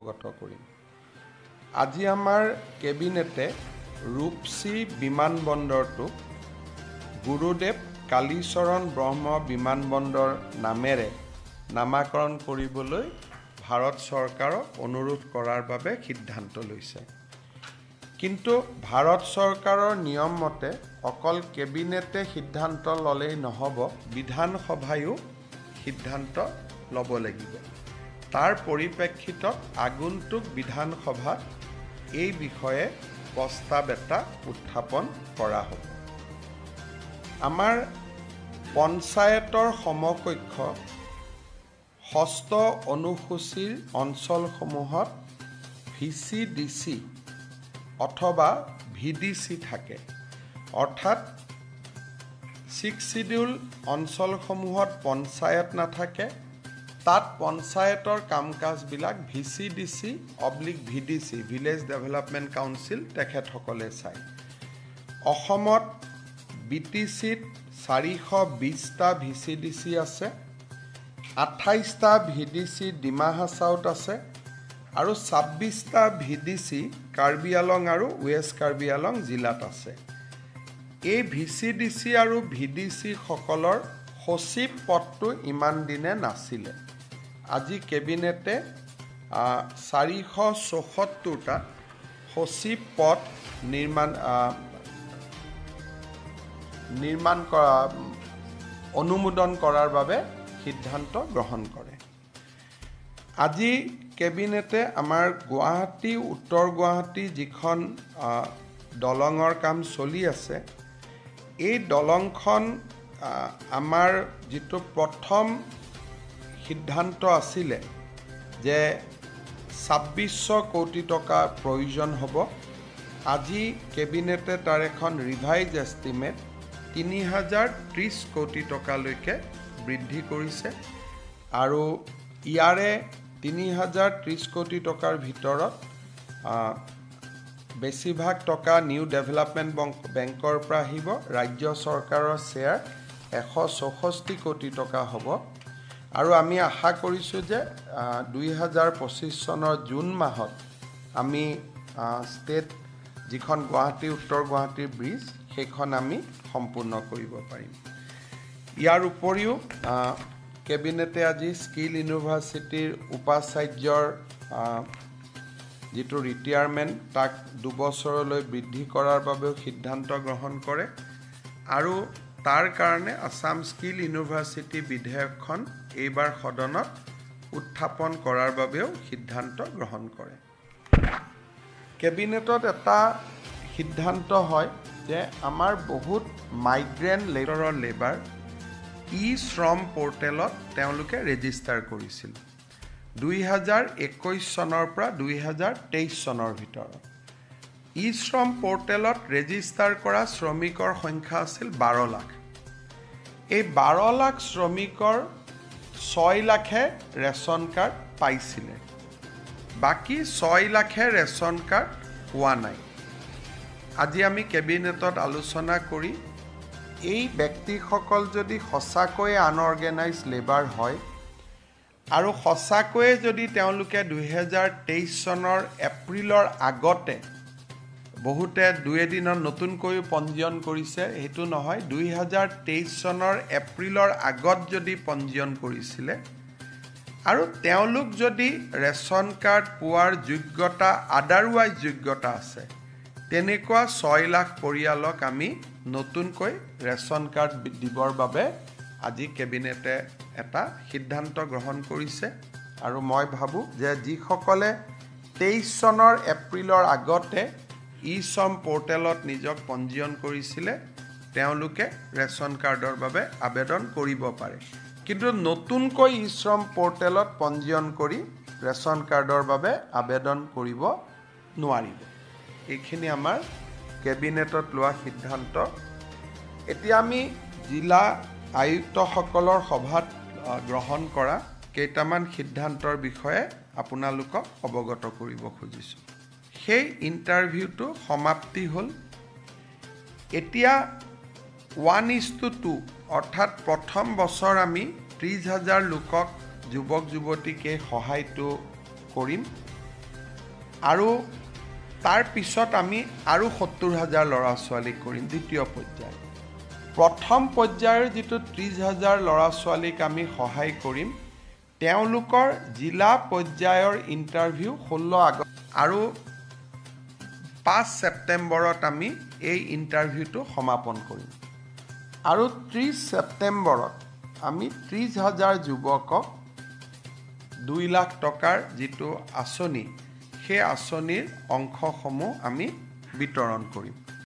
গত কৰিম। আজি আমাৰ কেবিনেটে ৰূপসী বিমানবন্দৰটোক গুৰুদেৱ কালীচৰণ ব্ৰহ্ম বিমানবন্দৰ নামেৰে নামাকৰণ কৰিবলৈ ভাৰত চৰকাৰক অনুৰোধ কৰাৰ বাবে সিদ্ধান্ত লৈছে। কিন্তু ভাৰত চৰকাৰৰ নিয়ম মতে অকল কেবিনেটে সিদ্ধান্ত ল'লেই নহ'ব, বিধানসভায়ো সিদ্ধান্ত ল'ব লাগিব। তাৰ পৰিপ্ৰেক্ষিতত আগন্তুক বিধানসভাত এই বিষয়ে প্ৰস্তাৱ এটা উত্থাপন কৰা হ'ব। আমাৰ পঞ্চায়তৰ সমকক্ষ ষষ্ঠ অনুসূচীৰ অঞ্চলসমূহত VCDC অথবা VDC থাকে, অৰ্থাৎ 6 শিডিউল অঞ্চলসমূহত পঞ্চায়ত নাথাকে। তাত পঞ্চায়তৰ কাম কাজবিলাক VCDC/VDC ভিলেজ ডেভেলপমেণ্ট কাউন্সিল তেখেতসকলে চায়। অসমত BTCত 420টা VCDC আছে, 28টা VDC ডিমা হাছাওত আছে আৰু 26টা VDC কাৰ্বি আলং আৰু ৱেষ্ট কাৰ্বি আলং জিলাত আছে। এই VCDC আৰু VDC সকলৰ সচিব পদটো ইমান দিনে নাছিলে। আজি কেবিনেটে 474টা সচিব পদ নিৰ্মাণ কৰা অনুমোদন কৰাৰ বাবে সিদ্ধান্ত গ্ৰহণ কৰে। আজি কেবিনেটে আমাৰ গুৱাহাটী উত্তৰ গুৱাহাটী যিখন দলঙৰ কাম চলি আছে, এই দলংখন আমাৰ যিটো প্ৰথম সিদ্ধান্ত আছিলে যে 2600 কোটি টকা প্ৰয়োজন হ'ব, আজি কেবিনেটে তাৰ এখন ৰিভাইজ এষ্টিমেট 3030 কোটি টকালৈকে বৃদ্ধি কৰিছে আৰু ইয়াৰে 3030 কোটি টকাৰ ভিতৰত বেছিভাগ টকা নিউ ডেভেলপমেণ্ট বেংকৰ পৰা আহিব। ৰাজ্য চৰকাৰৰ শ্বেয়াৰ 164 কোটি টকা হ'ব আৰু আমি আশা কৰিছোঁ যে 2025 চনৰ জুন মাহত আমি ষ্টেট যিখন গুৱাহাটী উত্তৰ গুৱাহাটীৰ ব্ৰিজ সেইখন আমি সম্পূৰ্ণ কৰিব পাৰিম। ইয়াৰ উপৰিও কেবিনেটে আজি স্কিল ইউনিভাৰ্চিটিৰ উপাচাৰ্যৰ যিটো ৰিটায়াৰমেণ্ট তাক 2 বছৰলৈ বৃদ্ধি কৰাৰ বাবেও সিদ্ধান্ত গ্ৰহণ কৰে আৰু তাৰ কাৰণে আছাম স্কিল ইউনিভাৰ্চিটি বিধেয়কখন এইবাৰ সদনত উত্থাপন কৰাৰ বাবেও সিদ্ধান্ত গ্ৰহণ কৰে। কেবিনেটত এটা সিদ্ধান্ত হয় যে আমাৰ বহুত মাইগ্ৰেণ্ট লেবাৰ শ্ৰম পৰ্টেলত তেওঁলোকে ৰেজিষ্টাৰ কৰিছিল 2021 চনৰ পৰা 2023 চনৰ ভিতৰত। শ্ৰম পৰ্টেলত ৰেজিষ্টাৰ কৰা শ্ৰমিকৰ সংখ্যা আছিল 12 লাখ। এই 12 লাখ শ্ৰমিকৰ 6 লাখে ৰেচন কাৰ্ড পাইছিলে, বাকী 6 লাখে ৰেচন কাৰ্ড পোৱা নাই। আজি আমি কেবিনেটত আলোচনা কৰি এই ব্যক্তিসকল যদি সঁচাকৈয়ে আনঅৰ্গেনাইজ লেবাৰ হয় আৰু সঁচাকৈয়ে যদি তেওঁলোকে 2023 চনৰ এপ্ৰিলৰ আগতে, বহুতে 2 এদিনত নতুনকৈ পঞ্জীয়ন কৰিছে, সেইটো নহয়, 2023 চনৰ এপ্ৰিলৰ আগত যদি পঞ্জীয়ন কৰিছিলে আৰু তেওঁলোক যদি ৰেচন কাৰ্ড পোৱাৰ যোগ্যতা আদাৰৱাইজ যোগ্যতা আছে, তেনেকুৱা 6 লাখ পৰিয়ালক আমি নতুনকৈ ৰেচন কাৰ্ড দিবৰ বাবে আজি কেবিনেটে এটা সিদ্ধান্ত গ্ৰহণ কৰিছে আৰু মই ভাবোঁ যে যিসকলে 23 চনৰ এপ্ৰিলৰ আগতে শ্ৰম পৰ্টেলত নিজক পঞ্জীয়ন কৰিছিলে তেওঁলোকে ৰেচন কাৰ্ডৰ বাবে আবেদন কৰিব পাৰে, কিন্তু নতুনকৈ শ্ৰম পৰ্টেলত পঞ্জীয়ন কৰি ৰেচন কাৰ্ডৰ বাবে আবেদন কৰিব নোৱাৰিব। এইখিনি আমাৰ কেবিনেটত লোৱা সিদ্ধান্ত। এতিয়া আমি জিলা আয়ুক্তসকলৰ সভাত গ্ৰহণ কৰা কেইটামান সিদ্ধান্তৰ বিষয়ে আপোনালোকক অৱগত কৰিব খুজিছোঁ। সেই ইণ্টাৰভিউটো সমাপ্তি হ'ল। এতিয়া 1:2 অৰ্থাৎ প্ৰথম বছৰ আমি 30,000 লোকক যুৱক যুৱতীকে সহায়টো কৰিম আৰু তাৰ পিছত আমি আৰু 70,000 ল'ৰা ছোৱালীক কৰিম দ্বিতীয় পৰ্যায়। প্ৰথম পৰ্যায়ৰ যিটো 30,000 ল'ৰা ছোৱালীক আমি সহায় কৰিম তেওঁলোকৰ জিলা পৰ্যায়ৰ ইণ্টাৰভিউ 16 আগষ্ট আৰু 5 ছেপ্টেম্বৰত আমি এই ইণ্টাৰভিউটো সমাপন কৰিম আৰু 30 ছেপ্টেম্বৰত আমি 30,000 যুৱকক 2 লাখ টকাৰ যিটো আঁচনি সেই আঁচনিৰ অংশসমূহ আমি বিতৰণ কৰিম।